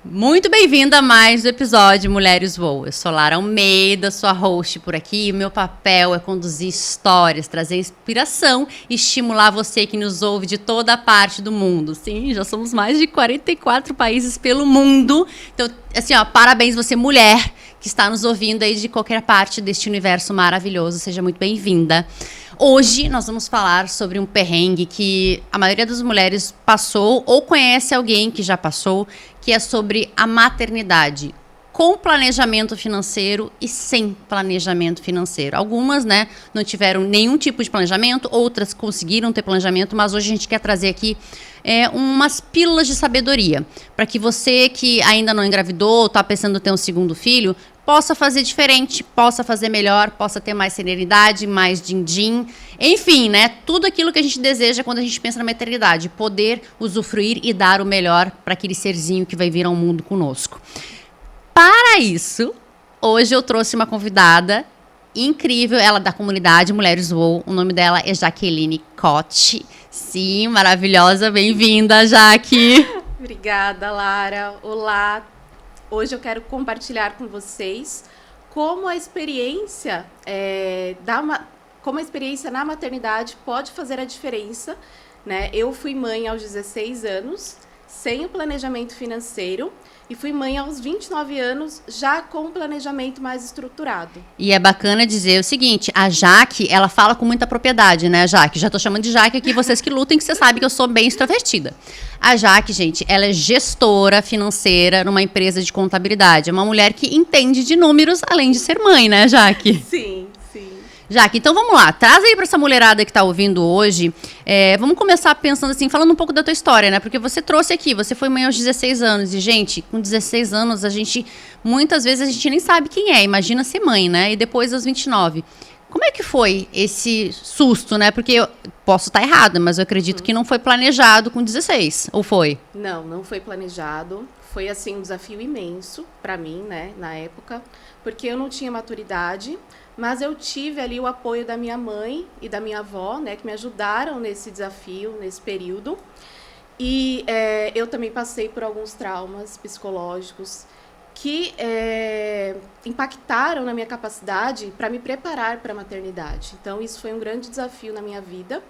Muito bem-vinda a mais um episódio Mulheres Voam. Eu sou Lara Almeida, sua host por aqui. E meu papel é conduzir histórias, trazer inspiração e estimular você que nos ouve de toda a parte do mundo. Sim, já somos mais de 44 países pelo mundo. Então, assim, ó, parabéns você, mulher, que está nos ouvindo aí de qualquer parte deste universo maravilhoso. Seja muito bem-vinda. Hoje nós vamos falar sobre um perrengue que a maioria das mulheres passou ou conhece alguém que já passou, que é sobre a maternidade, com planejamento financeiro e sem planejamento financeiro. Algumas, né, não tiveram nenhum tipo de planejamento, outras conseguiram ter planejamento, mas hoje a gente quer trazer aqui umas pílulas de sabedoria, para que você que ainda não engravidou, está pensando em ter um segundo filho, possa fazer diferente, possa fazer melhor, possa ter mais serenidade, mais din-din. Enfim, né? Tudo aquilo que a gente deseja quando a gente pensa na maternidade. Poder usufruir e dar o melhor para aquele serzinho que vai vir ao mundo conosco. Para isso, hoje eu trouxe uma convidada incrível, ela da comunidade Mulheres Voam. O nome dela é Jaqueline Cote. Sim, maravilhosa. Bem-vinda, Jaque. Obrigada, Lara. Olá. Hoje eu quero compartilhar com vocês como a experiência na maternidade pode fazer a diferença, né? Eu fui mãe aos 16 anos, sem o planejamento financeiro, e fui mãe aos 29 anos, já com um planejamento mais estruturado. E é bacana dizer o seguinte, a Jaque, ela fala com muita propriedade, né, Jaque? Já tô chamando de Jaque aqui, vocês que lutem, que você sabe que eu sou bem extrovertida. A Jaque, gente, ela é gestora financeira numa empresa de contabilidade. É uma mulher que entende de números, além de ser mãe, né, Jaque? Sim, sim. Jaque, então vamos lá, traz aí pra essa mulherada que tá ouvindo hoje, vamos começar pensando assim, falando um pouco da tua história, né, porque você trouxe aqui, você foi mãe aos 16 anos, e gente, com 16 anos, muitas vezes a gente nem sabe quem é, imagina ser mãe, né, e depois aos 29. Como é que foi esse susto, né, porque eu posso estar errada, mas eu acredito que não foi planejado com 16, ou foi? Não foi planejado, foi assim um desafio imenso para mim, né, na época, porque eu não tinha maturidade, mas eu tive ali o apoio da minha mãe e da minha avó, né, que me ajudaram nesse desafio, nesse período. E eu também passei por alguns traumas psicológicos que impactaram na minha capacidade para me preparar para a maternidade. Então, isso foi um grande desafio na minha vida.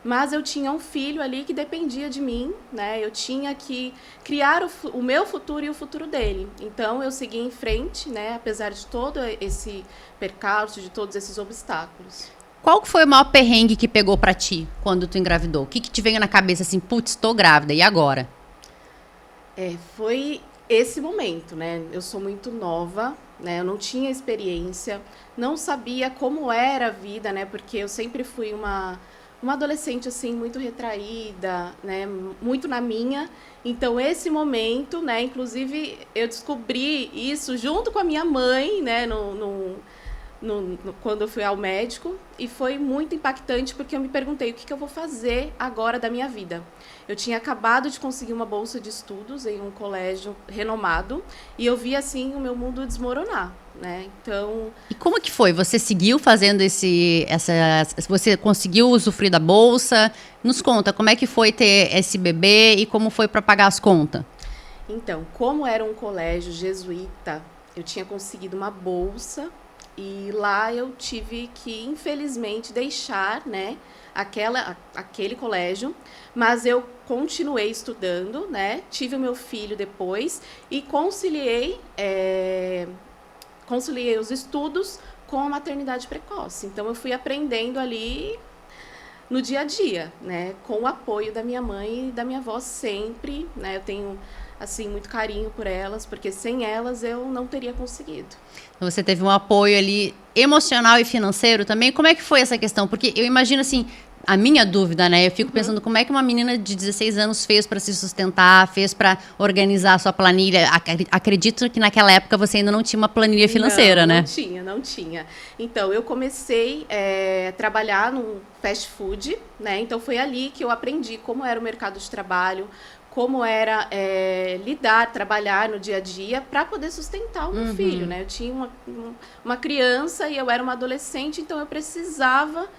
Mas eu tinha um filho ali que dependia de mim, né? Eu tinha que criar o meu futuro e o futuro dele. Então, eu segui em frente, né? Apesar de todo esse percalço, de todos esses obstáculos. Qual que foi o maior perrengue que pegou pra ti quando tu engravidou? O que te veio na cabeça assim, putz, tô grávida, e agora? Foi esse momento, né? Eu sou muito nova, né? Eu não tinha experiência, não sabia como era a vida, né? Porque eu sempre fui uma adolescente, assim, muito retraída, né, muito na minha. Então, esse momento, né, inclusive, eu descobri isso junto com a minha mãe, né, quando eu fui ao médico, e foi muito impactante porque eu me perguntei o que eu vou fazer agora da minha vida. Eu tinha acabado de conseguir uma bolsa de estudos em um colégio renomado e eu vi assim o meu mundo desmoronar, né? Então, e como que foi? Você seguiu fazendo você conseguiu usufruir da bolsa? Nos conta, como é que foi ter esse bebê e como foi para pagar as contas? Então, como era um colégio jesuíta, eu tinha conseguido uma bolsa. E lá eu tive que, infelizmente, deixar, né, aquele colégio, mas eu continuei estudando, né, tive o meu filho depois e conciliei os estudos com a maternidade precoce. Então, eu fui aprendendo ali no dia a dia, né, com o apoio da minha mãe e da minha avó sempre, né, eu tenho assim, muito carinho por elas, porque sem elas eu não teria conseguido. Então, você teve um apoio ali emocional e financeiro também. Como é que foi essa questão? Porque eu imagino assim, a minha dúvida, né? Eu fico pensando como é que uma menina de 16 anos fez para se sustentar, fez para organizar a sua planilha. Acredito que naquela época você ainda não tinha uma planilha financeira, né? Não tinha. Então, eu comecei a trabalhar num fast food, né? Então, foi ali que eu aprendi como era o mercado de trabalho, como era trabalhar no dia a dia para poder sustentar o meu filho, né? Eu tinha uma criança e eu era uma adolescente, então eu precisava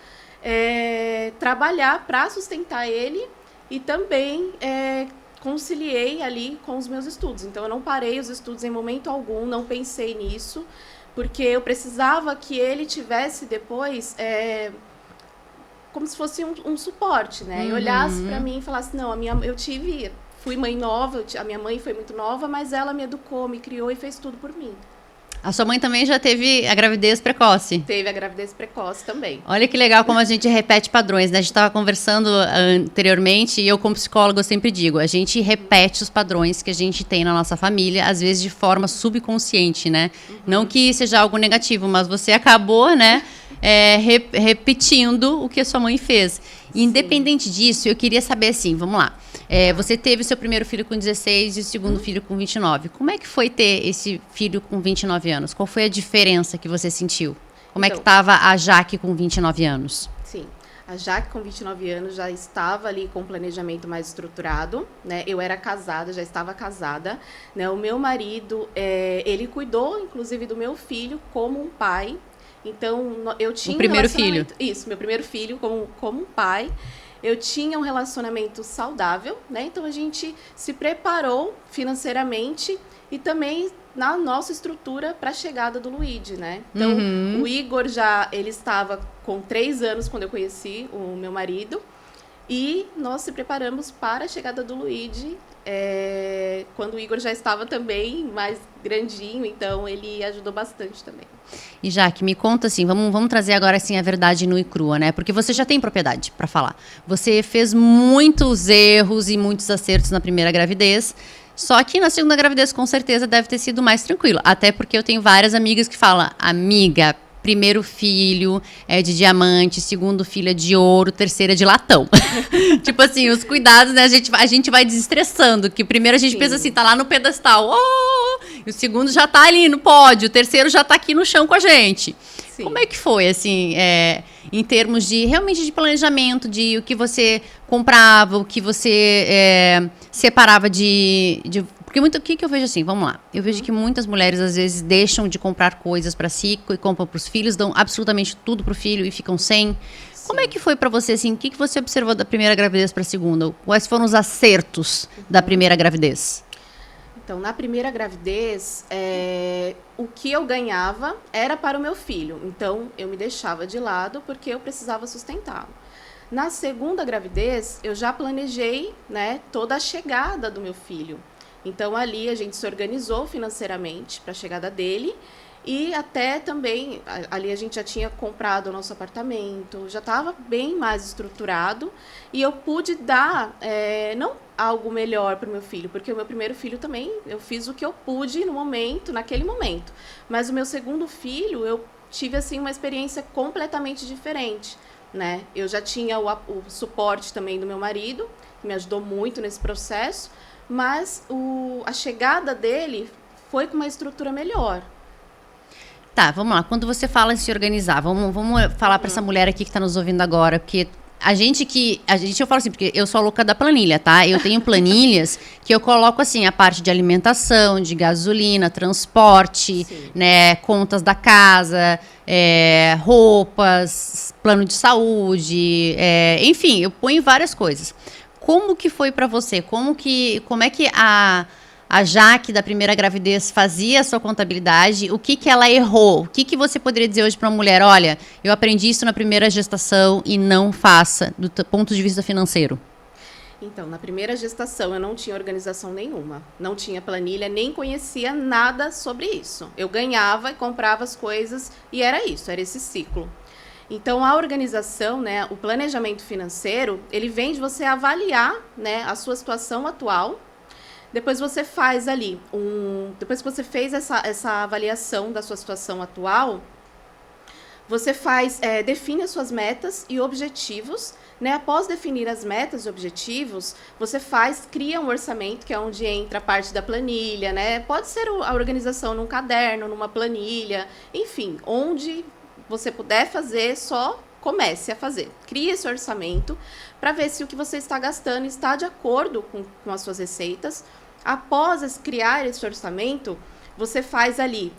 trabalhar para sustentar ele e também conciliei ali com os meus estudos. Então, eu não parei os estudos em momento algum, não pensei nisso, porque eu precisava que ele tivesse depois como se fosse um suporte, né? E olhasse para mim e falasse, não, fui mãe nova, a minha mãe foi muito nova, mas ela me educou, me criou e fez tudo por mim. A sua mãe também já teve a gravidez precoce? Teve a gravidez precoce também. Olha que legal como a gente repete padrões, né? A gente estava conversando anteriormente e eu, como psicóloga, eu sempre digo, a gente repete os padrões que a gente tem na nossa família, às vezes de forma subconsciente, né? Não que seja algo negativo, mas você acabou, né, repetindo o que a sua mãe fez. E, independente disso, eu queria saber assim, vamos lá. Você teve o seu primeiro filho com 16 e o segundo filho com 29. Como é que foi ter esse filho com 29 anos? Qual foi a diferença que você sentiu? Como é que estava a Jaque com 29 anos? Sim, a Jaque com 29 anos já estava ali com um planejamento mais estruturado, né? Eu era casada, já estava casada, né? O meu marido, ele cuidou, inclusive, do meu filho como um pai. Então, eu tinha o primeiro filho. Isso, meu primeiro filho como um pai. Eu tinha um relacionamento saudável, né? Então, a gente se preparou financeiramente e também na nossa estrutura para a chegada do Luigi, né? Então, o Igor ele estava com 3 anos quando eu conheci o meu marido e nós se preparamos para a chegada do Luigi quando o Igor já estava também mais grandinho, então ele ajudou bastante também. E Jaque, me conta assim, vamos trazer agora assim a verdade nua e crua, né? Porque você já tem propriedade para falar. Você fez muitos erros e muitos acertos na primeira gravidez, só que na segunda gravidez com certeza deve ter sido mais tranquilo. Até porque eu tenho várias amigas que falam, amiga, primeiro filho é de diamante, segundo filho é de ouro, terceiro é de latão. Tipo assim, os cuidados, né? A gente vai desestressando, que primeiro a gente pensa assim, tá lá no pedestal, e o segundo já tá ali no pódio, o terceiro já tá aqui no chão com a gente. Sim. Como é que foi, assim, em termos de, realmente, de planejamento, de o que você comprava, o que você separava porque o que eu vejo assim, vamos lá, eu vejo que muitas mulheres às vezes deixam de comprar coisas para si e compram para os filhos, dão absolutamente tudo pro filho e ficam sem. Sim. Como é que foi para você, assim, o que você observou da primeira gravidez para a segunda? Quais foram os acertos da primeira gravidez? Então, na primeira gravidez, o que eu ganhava era para o meu filho. Então, eu me deixava de lado porque eu precisava sustentá-lo. Na segunda gravidez, eu já planejei, né, toda a chegada do meu filho. Então, ali a gente se organizou financeiramente para a chegada dele e até também, ali a gente já tinha comprado o nosso apartamento, já estava bem mais estruturado e eu pude dar, não algo melhor para o meu filho, porque o meu primeiro filho também, eu fiz o que eu pude naquele momento. Mas o meu segundo filho, eu tive assim uma experiência completamente diferente, né? Eu já tinha o suporte também do meu marido, que me ajudou muito nesse processo, mas a chegada dele foi com uma estrutura melhor. Tá, vamos lá. Quando você fala em se organizar, vamos falar para essa mulher aqui que está nos ouvindo agora, porque eu falo assim, porque eu sou a louca da planilha, tá? Eu tenho planilhas que eu coloco assim, a parte de alimentação, de gasolina, transporte, né, contas da casa, roupas, plano de saúde, enfim, eu ponho várias coisas. Como que foi para você? Como é que a Jaque da primeira gravidez fazia a sua contabilidade? O que ela errou? O que você poderia dizer hoje para uma mulher? Olha, eu aprendi isso na primeira gestação e não faça, do ponto de vista financeiro. Então, na primeira gestação eu não tinha organização nenhuma. Não tinha planilha, nem conhecia nada sobre isso. Eu ganhava e comprava as coisas e era isso, era esse ciclo. Então, a organização, né, o planejamento financeiro, ele vem de você avaliar, né, a sua situação atual. Depois você faz ali depois que você fez essa avaliação da sua situação atual, você define as suas metas e objetivos, né? Após definir as metas e objetivos, você cria um orçamento, que é onde entra a parte da planilha, né? Pode ser a organização num caderno, numa planilha, enfim, onde você puder fazer, só comece a fazer. Crie esse orçamento para ver se o que você está gastando está de acordo com as suas receitas. Após criar esse orçamento, você faz ali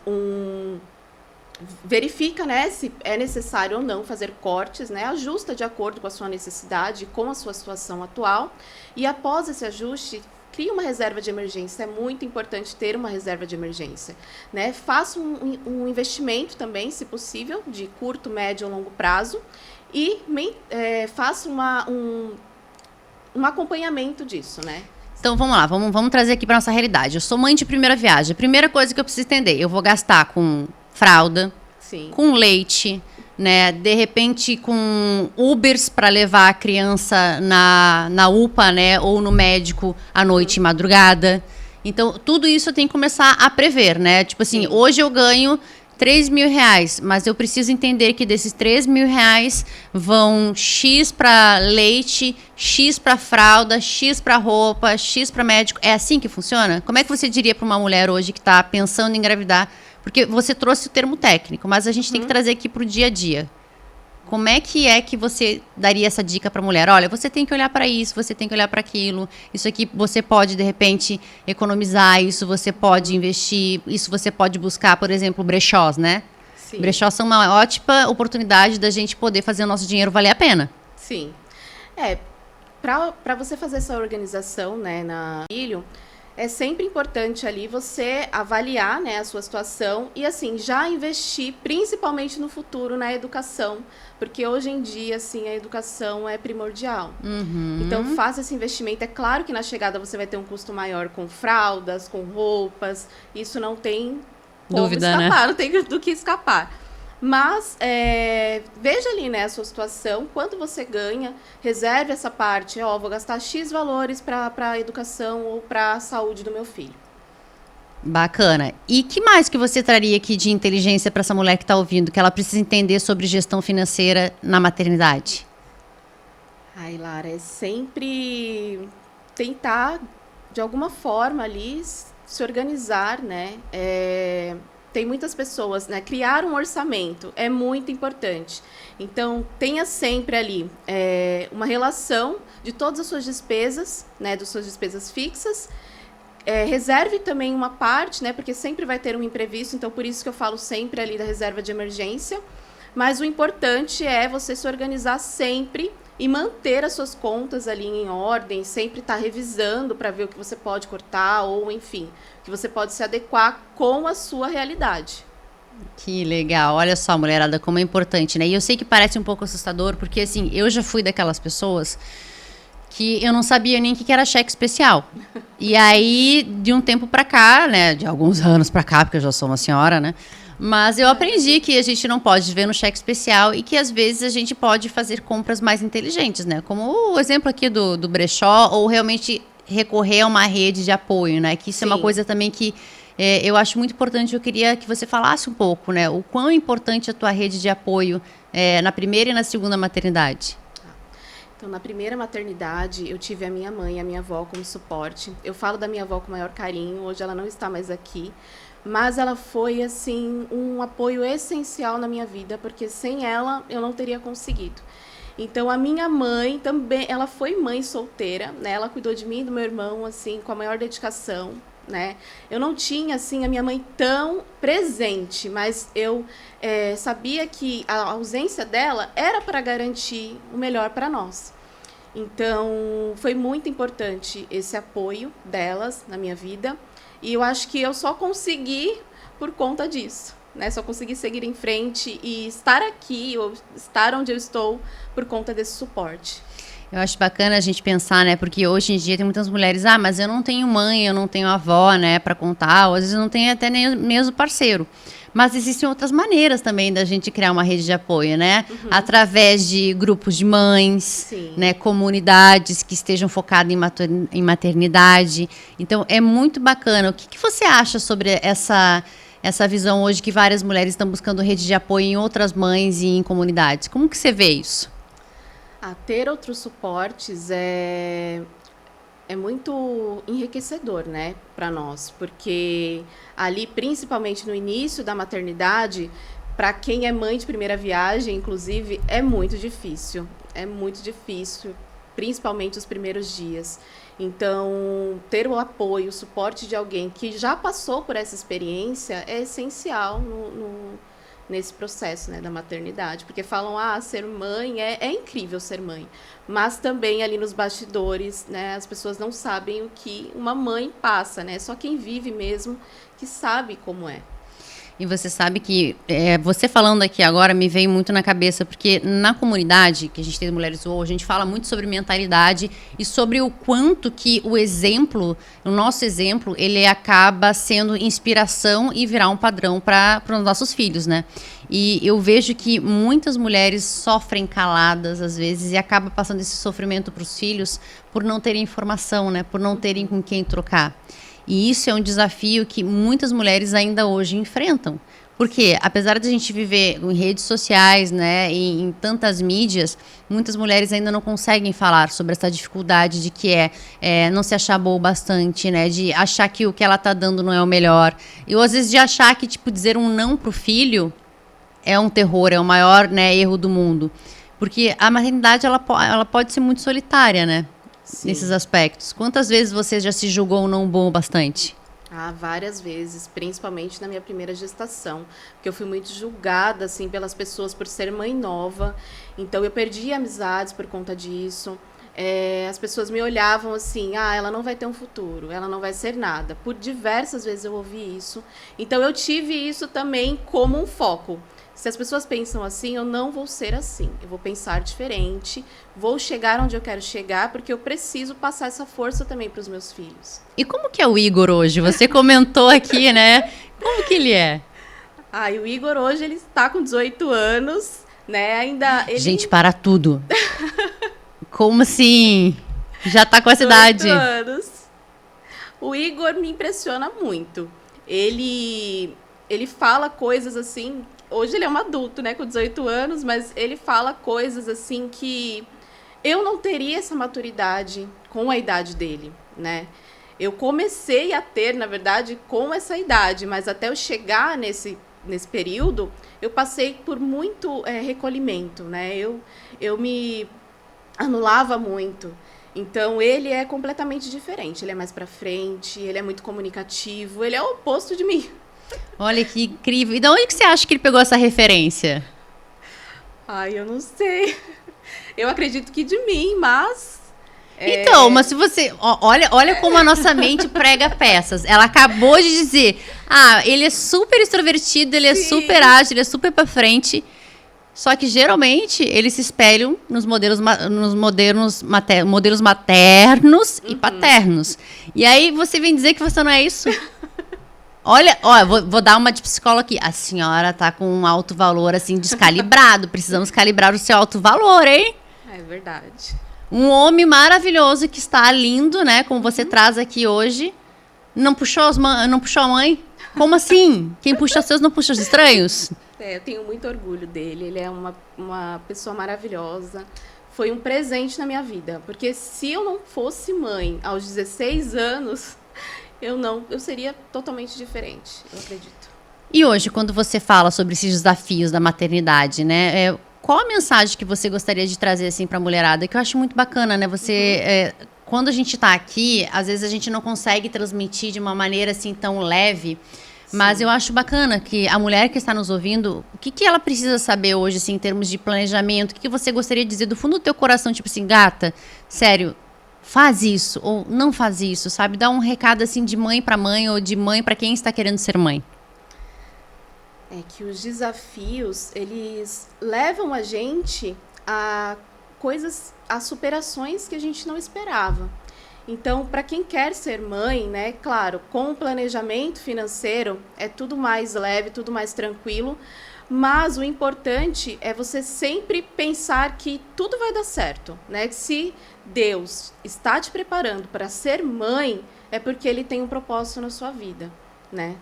verifica, né, se é necessário ou não fazer cortes, né, ajusta de acordo com a sua necessidade, com a sua situação atual, e após esse ajuste, crie uma reserva de emergência, é muito importante ter uma reserva de emergência, né? Faça um investimento também, se possível, de curto, médio ou longo prazo, e faça um acompanhamento disso, né? Então, vamos lá, vamos trazer aqui para nossa realidade. Eu sou mãe de primeira viagem. A primeira coisa que eu preciso entender, eu vou gastar com fralda, Sim. com leite, né? De repente, com Ubers para levar a criança na UPA, né? Ou no médico à noite e madrugada. Então, tudo isso eu tenho que começar a prever, né? Tipo assim, hoje eu ganho R$3.000, mas eu preciso entender que desses R$3.000 vão X para leite, X para fralda, X para roupa, X para médico. É assim que funciona? Como é que você diria para uma mulher hoje que está pensando em engravidar? Porque você trouxe o termo técnico, mas a gente tem que trazer aqui para o dia a dia. Como é que você daria essa dica para a mulher? Olha, você tem que olhar para isso, você tem que olhar para aquilo. Isso aqui você pode, de repente, economizar. Isso você pode investir. Isso você pode buscar, por exemplo, brechós, né? Sim. Brechós são uma ótima oportunidade da gente poder fazer o nosso dinheiro valer a pena. Sim. Para você fazer essa organização, né, na filho, é sempre importante ali você avaliar, né, a sua situação e, assim, já investir principalmente no futuro na educação, porque hoje em dia, assim, a educação é primordial. Então, faça esse investimento. É claro que na chegada você vai ter um custo maior com fraldas, com roupas, isso não tem dúvida, escapar, né? Não tem do que escapar. Mas veja ali, né, a sua situação, quanto você ganha, reserve essa parte, vou gastar X valores para a educação ou para a saúde do meu filho. Bacana. E que mais que você traria aqui de inteligência para essa mulher que está ouvindo, que ela precisa entender sobre gestão financeira na maternidade? Ai, Lara, é sempre tentar, de alguma forma ali, se organizar, né? Tem muitas pessoas, né? Criar um orçamento é muito importante. Então, tenha sempre ali uma relação de todas as suas despesas, né? Das suas despesas fixas. Reserve também uma parte, né? Porque sempre vai ter um imprevisto. Então, por isso que eu falo sempre ali da reserva de emergência. Mas o importante é você se organizar sempre e manter as suas contas ali em ordem, sempre estar revisando para ver o que você pode cortar ou, enfim, que você pode se adequar com a sua realidade. Que legal. Olha só, mulherada, como é importante, né? E eu sei que parece um pouco assustador, porque, assim, eu já fui daquelas pessoas que eu não sabia nem o que era cheque especial. E aí, de um tempo pra cá, né, de alguns anos pra cá, porque eu já sou uma senhora, né? Mas eu aprendi que a gente não pode viver no cheque especial e que, às vezes, a gente pode fazer compras mais inteligentes, né? Como o exemplo aqui do brechó, ou realmente recorrer a uma rede de apoio, né? Que isso Sim. é uma coisa também que eu acho muito importante. Eu queria que você falasse um pouco, né? O quão importante é a tua rede de apoio na primeira e na segunda maternidade. Então, na primeira maternidade, eu tive a minha mãe e a minha avó como suporte. Eu falo da minha avó com o maior carinho, hoje ela não está mais aqui. Mas ela foi, assim, um apoio essencial na minha vida, porque sem ela eu não teria conseguido. Então, a minha mãe também, ela foi mãe solteira, né? Ela cuidou de mim e do meu irmão, assim, com a maior dedicação, né? Eu não tinha, assim, a minha mãe tão presente, mas eu sabia que a ausência dela era para garantir o melhor para nós. Então, foi muito importante esse apoio delas na minha vida. E eu acho que eu só consegui por conta disso, né? Só consegui seguir em frente e estar aqui, ou estar onde eu estou, por conta desse suporte. Eu acho bacana a gente pensar, né? Porque hoje em dia tem muitas mulheres, mas eu não tenho mãe, eu não tenho avó, né? Para contar, ou às vezes eu não tenho até nem mesmo parceiro. Mas existem outras maneiras também da gente criar uma rede de apoio, né? Através de grupos de mães, Sim. né? Comunidades que estejam focadas em maternidade. Então, é muito bacana. O que você acha sobre essa visão hoje que várias mulheres estão buscando rede de apoio em outras mães e em comunidades? Como que você vê isso? Ter outros suportes é muito enriquecedor, né, para nós, porque ali, principalmente no início da maternidade, para quem é mãe de primeira viagem, inclusive, é muito difícil, principalmente os primeiros dias. Então, ter o apoio, o suporte de alguém que já passou por essa experiência é essencial nesse processo, né, da maternidade, porque falam, ser mãe é incrível ser mãe, mas também ali nos bastidores, né, as pessoas não sabem o que uma mãe passa, né, só quem vive mesmo que sabe como é. E você sabe que, você falando aqui agora me veio muito na cabeça, porque na comunidade que a gente tem de Mulheres Voam, a gente fala muito sobre mentalidade e sobre o quanto que o nosso exemplo, ele acaba sendo inspiração e virar um padrão para os nossos filhos, né? E eu vejo que muitas mulheres sofrem caladas, às vezes, e acaba passando esse sofrimento para os filhos por não terem informação, né? Por não terem com quem trocar. E isso é um desafio que muitas mulheres ainda hoje enfrentam. Porque, apesar de a gente viver em redes sociais, né, em tantas mídias, muitas mulheres ainda não conseguem falar sobre essa dificuldade de que não se achar boa o bastante, né, de achar que o que ela está dando não é o melhor. E às vezes de achar que, tipo, dizer um não pro filho é um terror, é o maior, né, erro do mundo. Porque a maternidade, ela pode ser muito solitária, né? Sim. Nesses aspectos. Quantas vezes você já se julgou não bom o bastante? Várias vezes, principalmente na minha primeira gestação, porque eu fui muito julgada, assim, pelas pessoas por ser mãe nova, então eu perdi amizades por conta disso, as pessoas me olhavam assim, ela não vai ter um futuro, ela não vai ser nada, por diversas vezes eu ouvi isso, então eu tive isso também como um foco. Se as pessoas pensam assim, eu não vou ser assim. Eu vou pensar diferente, vou chegar onde eu quero chegar, porque eu preciso passar essa força também para os meus filhos. E como que é o Igor hoje? Você comentou aqui, né? Como que ele é? E o Igor hoje, ele está com 18 anos, né? Gente, para tudo. Como assim? Já está com essa idade? 18 anos. O Igor me impressiona muito. Ele fala coisas assim... Hoje ele é um adulto, né, com 18 anos, mas ele fala coisas assim que eu não teria essa maturidade com a idade dele, né? Eu comecei a ter, na verdade, com essa idade, mas até eu chegar nesse período, eu passei por muito recolhimento, né? Eu me anulava muito. Então, ele é completamente diferente. Ele é mais pra frente, ele é muito comunicativo, ele é o oposto de mim. Olha que incrível. E de onde que você acha que ele pegou essa referência? Eu não sei. Eu acredito que de mim, mas... Então, mas se você... Olha como a nossa mente prega peças. Ela acabou de dizer, ele é super extrovertido, ele é super ágil, ele é super pra frente. Só que, geralmente, eles se espelham nos modelos maternos e paternos. E aí, você vem dizer que você não é isso? Olha, vou dar uma de psicóloga aqui. A senhora tá com um alto valor, assim, descalibrado. Precisamos calibrar o seu alto valor, hein? É verdade. Um homem maravilhoso que está lindo, né? Como você traz aqui hoje. Não puxou a mãe? Como assim? Quem puxa os seus não puxa os estranhos? Eu tenho muito orgulho dele. Ele é uma pessoa maravilhosa. Foi um presente na minha vida. Porque se eu não fosse mãe aos 16 anos... Eu seria totalmente diferente, eu acredito. E hoje, quando você fala sobre esses desafios da maternidade, né? Qual a mensagem que você gostaria de trazer, assim, pra mulherada? Que eu acho muito bacana, né? Quando a gente tá aqui, às vezes a gente não consegue transmitir de uma maneira, assim, tão leve. Sim. Mas eu acho bacana que a mulher que está nos ouvindo, o que ela precisa saber hoje, assim, em termos de planejamento? O que você gostaria de dizer do fundo do teu coração? Tipo assim, gata, sério... Faz isso ou não faz isso, sabe? Dá um recado assim de mãe para mãe ou de mãe para quem está querendo ser mãe. É que os desafios, eles levam a gente a coisas, a superações que a gente não esperava. Então, para quem quer ser mãe, né, claro, com o planejamento financeiro é tudo mais leve, tudo mais tranquilo, mas o importante é você sempre pensar que tudo vai dar certo, né? Que se Deus está te preparando para ser mãe, é porque Ele tem um propósito na sua vida, né?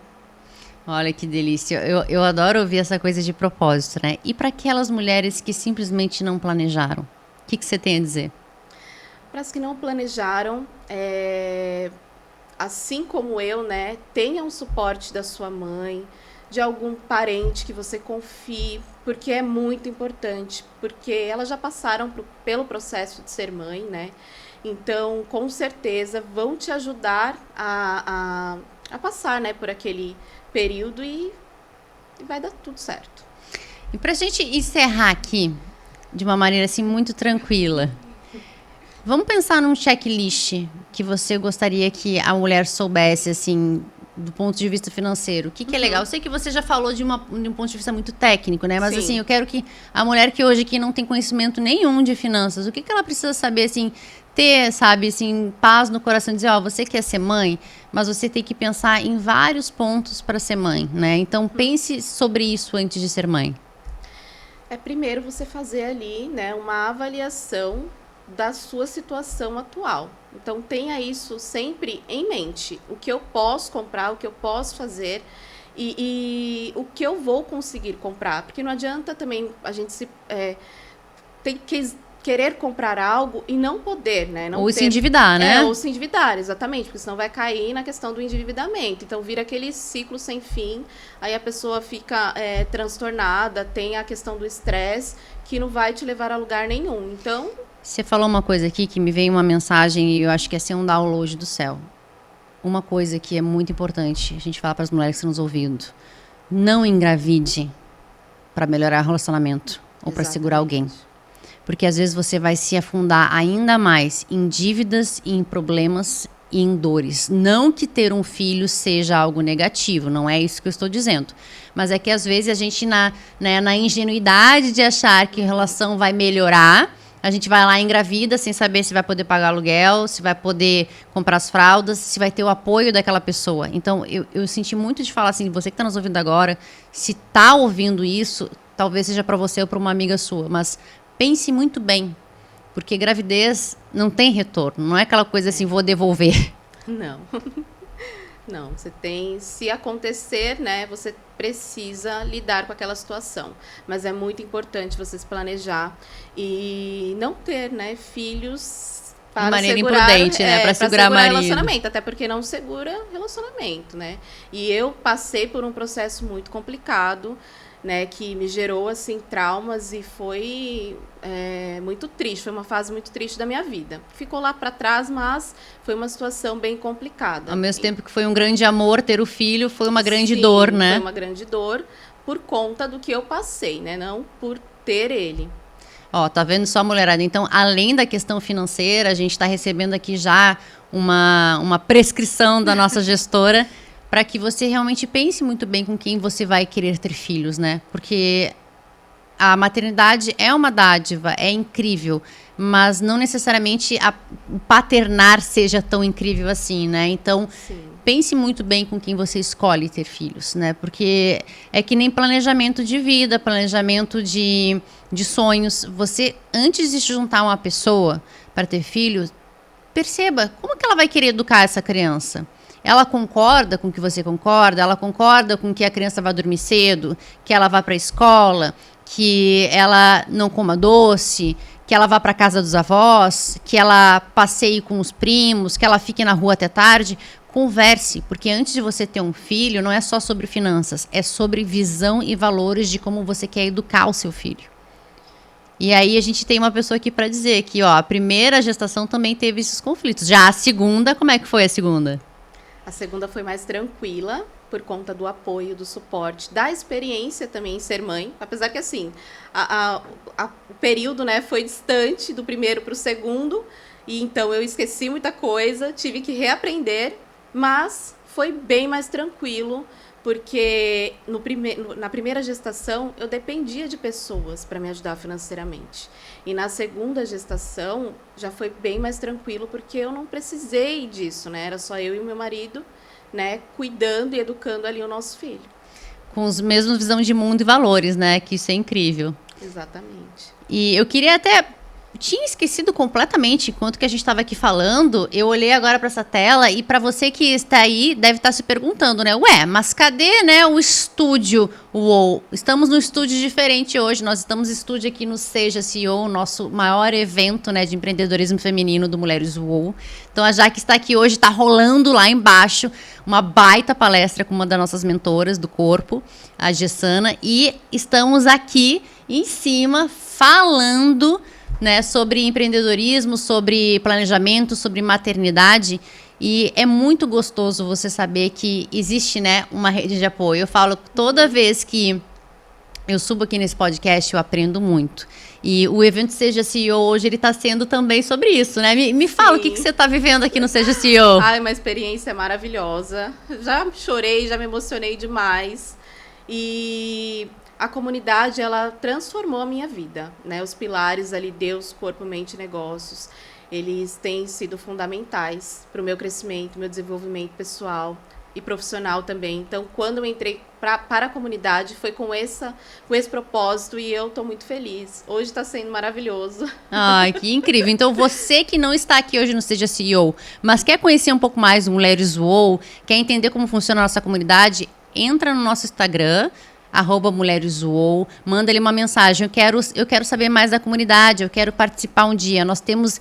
Olha que delícia. Eu adoro ouvir essa coisa de propósito, né? E para aquelas mulheres que simplesmente não planejaram, o que você tem a dizer? Para as que não planejaram, assim como eu, né? Tenha um suporte da sua mãe, de algum parente que você confie, porque é muito importante, porque elas já passaram pelo processo de ser mãe, né? Então, com certeza, vão te ajudar a passar, né, por aquele período e vai dar tudo certo. E pra gente encerrar aqui, de uma maneira assim muito tranquila, vamos pensar num checklist que você gostaria que a mulher soubesse, assim, do ponto de vista financeiro. O que é legal? Eu sei que você já falou de um ponto de vista muito técnico, né? Mas, assim, eu quero que a mulher que hoje aqui não tem conhecimento nenhum de finanças, o que ela precisa saber, assim, ter, sabe, assim, paz no coração, dizer, você quer ser mãe, mas você tem que pensar em vários pontos para ser mãe, né? Então, pense sobre isso antes de ser mãe. Primeiro você fazer ali, né, uma avaliação da sua situação atual. Então tenha isso sempre em mente. O que eu posso comprar, o que eu posso fazer e o que eu vou conseguir comprar. Porque não adianta também a gente tem que querer comprar algo e não poder, né? Não ou se endividar, né? Ou se endividar, exatamente, porque senão vai cair na questão do endividamento. Então vira aquele ciclo sem fim, aí a pessoa fica transtornada, tem a questão do estresse, que não vai te levar a lugar nenhum. Então... Você falou uma coisa aqui que me veio uma mensagem e eu acho que é ser um download do céu. Uma coisa que é muito importante, a gente fala para as mulheres que estão nos ouvindo. Não engravide para melhorar o relacionamento ou para segurar alguém. Porque às vezes você vai se afundar ainda mais em dívidas, em problemas e em dores. Não que ter um filho seja algo negativo, não é isso que eu estou dizendo. Mas é que às vezes a gente, na ingenuidade de achar que a relação vai melhorar, a gente vai lá e engravida sem saber se vai poder pagar aluguel, se vai poder comprar as fraldas, se vai ter o apoio daquela pessoa. Então, eu senti muito de falar assim, você que está nos ouvindo agora, se está ouvindo isso, talvez seja para você ou para uma amiga sua, mas pense muito bem, porque gravidez não tem retorno, não é aquela coisa assim, vou devolver. Não. Não, você tem, se acontecer, né, você precisa lidar com aquela situação. Mas é muito importante você se planejar e não ter, né, filhos para maneira imprudente, né, para segurar marido. Relacionamento, até porque não segura relacionamento, né? E eu passei por um processo muito complicado, né, que me gerou assim traumas e foi muito triste, foi uma fase muito triste da minha vida. Ficou lá para trás, mas foi uma situação bem complicada. Ao mesmo tempo que foi um grande amor ter o filho, foi uma grande dor, né? Foi uma grande dor por conta do que eu passei, né, não por ter ele. Tá vendo só, mulherada? Então, além da questão financeira, a gente está recebendo aqui já uma prescrição da nossa gestora para que você realmente pense muito bem com quem você vai querer ter filhos, né? Porque a maternidade é uma dádiva, é incrível, mas não necessariamente o paternar seja tão incrível assim, né? Então, pense muito bem com quem você escolhe ter filhos, né? Porque é que nem planejamento de vida, planejamento de sonhos. Você, antes de se juntar a uma pessoa para ter filhos, perceba como que ela vai querer educar essa criança. Ela concorda com o que você concorda? Ela concorda com que a criança vá dormir cedo, que ela vá para a escola, que ela não coma doce, que ela vá para a casa dos avós, que ela passeie com os primos, que ela fique na rua até tarde? Converse, porque antes de você ter um filho, não é só sobre finanças, é sobre visão e valores de como você quer educar o seu filho. E aí a gente tem uma pessoa aqui para dizer que a primeira gestação também teve esses conflitos. Já a segunda, como é que foi a segunda? A segunda foi mais tranquila, por conta do apoio, do suporte, da experiência também em ser mãe. Apesar que, assim, o período, né, foi distante do primeiro para o segundo. E então eu esqueci muita coisa, tive que reaprender. Mas foi bem mais tranquilo, porque na primeira gestação eu dependia de pessoas para me ajudar financeiramente. E na segunda gestação já foi bem mais tranquilo, porque eu não precisei disso, né? Era só eu e o meu marido, né, cuidando e educando ali o nosso filho. Com os mesmos visão de mundo e valores, né? Que isso é incrível. Exatamente. E eu queria até... Tinha esquecido completamente enquanto que a gente estava aqui falando. Eu olhei agora para essa tela e para você que está aí deve estar se perguntando, né? Mas cadê, né, o estúdio UOL? Estamos num estúdio diferente hoje. Nós estamos em estúdio aqui no Seja CEO, nosso maior evento, né, de empreendedorismo feminino do Mulheres UOL. Então a Jaque está aqui hoje, está rolando lá embaixo uma baita palestra com uma das nossas mentoras do corpo, a Gessana, e estamos aqui em cima falando, né, sobre empreendedorismo, sobre planejamento, sobre maternidade. E é muito gostoso você saber que existe, né, uma rede de apoio. Eu falo toda vez que eu subo aqui nesse podcast, eu aprendo muito. E o evento Seja CEO hoje, ele está sendo também sobre isso, né? Me fala o que você está vivendo aqui no Seja CEO. Ai, uma experiência maravilhosa. Já chorei, já me emocionei demais. E a comunidade, ela transformou a minha vida, né? Os pilares ali, Deus, corpo, mente e negócios, eles têm sido fundamentais para o meu crescimento, meu desenvolvimento pessoal e profissional também. Então, quando eu entrei para a comunidade, foi com esse propósito e eu estou muito feliz. Hoje está sendo maravilhoso. Ai, que incrível. Então, você que não está aqui hoje no Seja CEO, mas quer conhecer um pouco mais do Mulheres UOL, quer entender como funciona a nossa comunidade, entra no nosso Instagram, @mulheresUOL, manda ali uma mensagem. Eu quero saber mais da comunidade, eu quero participar um dia. Nós temos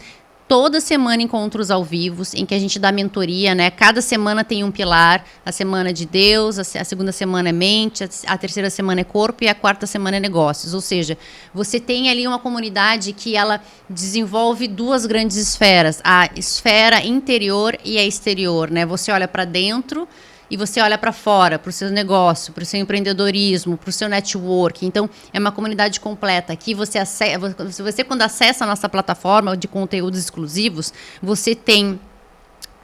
toda semana encontros ao vivo, em que a gente dá mentoria, né? Cada semana tem um pilar. A semana de Deus, a segunda semana é mente, a terceira semana é corpo e a quarta semana é negócios. Ou seja, você tem ali uma comunidade que ela desenvolve duas grandes esferas, a esfera interior e a exterior, né? Você olha para dentro e você olha para fora, para o seu negócio, para o seu empreendedorismo, para o seu network. Então, é uma comunidade completa. Aqui você quando acessa a nossa plataforma de conteúdos exclusivos, você tem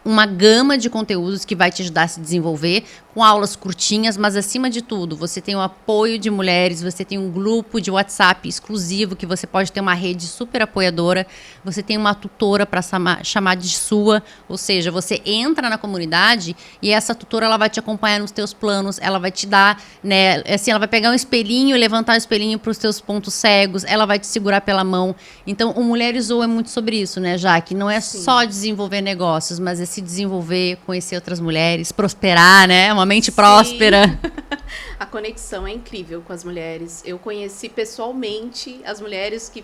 uma gama de conteúdos que vai te ajudar a se desenvolver, com aulas curtinhas, mas acima de tudo, você tem o apoio de mulheres, você tem um grupo de WhatsApp exclusivo, que você pode ter uma rede super apoiadora, você tem uma tutora para chamar de sua, ou seja, você entra na comunidade e essa tutora ela vai te acompanhar nos teus planos, ela vai te dar, né, assim, ela vai pegar um espelhinho e levantar o espelhinho para os teus pontos cegos, ela vai te segurar pela mão. Então, o Mulheres UOL é muito sobre isso, né, Jaque? Não é só desenvolver negócios, mas é se desenvolver, conhecer outras mulheres, prosperar, né? Uma mente próspera. A conexão é incrível com as mulheres. Eu conheci pessoalmente as mulheres que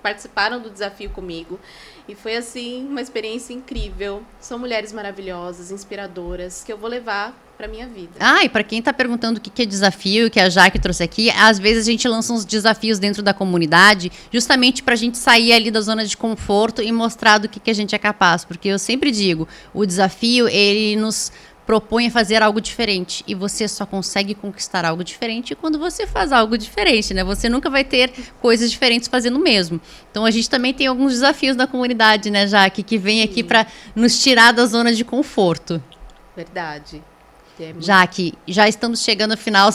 participaram do desafio comigo. E foi, assim, uma experiência incrível. São mulheres maravilhosas, inspiradoras, que eu vou levar para minha vida. Ah, e para quem está perguntando o que é desafio, que a Jaque trouxe aqui, às vezes a gente lança uns desafios dentro da comunidade, justamente para a gente sair ali da zona de conforto e mostrar do que a gente é capaz. Porque eu sempre digo, o desafio, ele nos propõe a fazer algo diferente. E você só consegue conquistar algo diferente quando você faz algo diferente, né? Você nunca vai ter coisas diferentes fazendo o mesmo. Então, a gente também tem alguns desafios na comunidade, né, Jaque? Que vem aqui para nos tirar da zona de conforto. Verdade. Jaque, já estamos chegando ao final.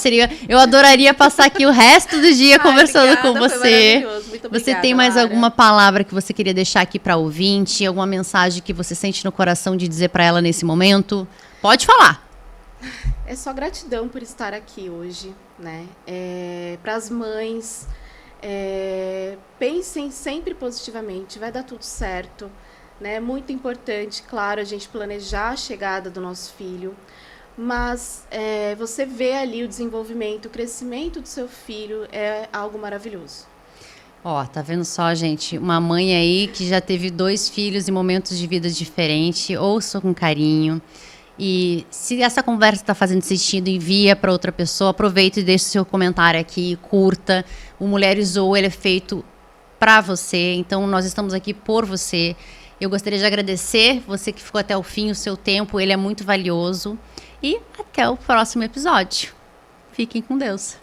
Eu adoraria passar aqui o resto do dia conversando com você. Muito obrigada, você tem mais Lara. alguma palavra que você queria deixar aqui para ouvinte? Alguma mensagem que você sente no coração de dizer para ela nesse momento? Pode falar. É só gratidão por estar aqui hoje, né? Para as mães, pensem sempre positivamente, vai dar tudo certo, né? É muito importante, claro, a gente planejar a chegada do nosso filho, mas você vê ali o desenvolvimento, o crescimento do seu filho é algo maravilhoso. Ó, tá vendo só, gente? Uma mãe aí que já teve 2 filhos em momentos de vida diferentes, ouça com carinho. E se essa conversa está fazendo sentido, envia para outra pessoa, aproveita e deixa o seu comentário aqui, curta. O Mulheres UOL, ele é feito para você, então nós estamos aqui por você. Eu gostaria de agradecer você que ficou até o fim, o seu tempo, ele é muito valioso. E até o próximo episódio. Fiquem com Deus.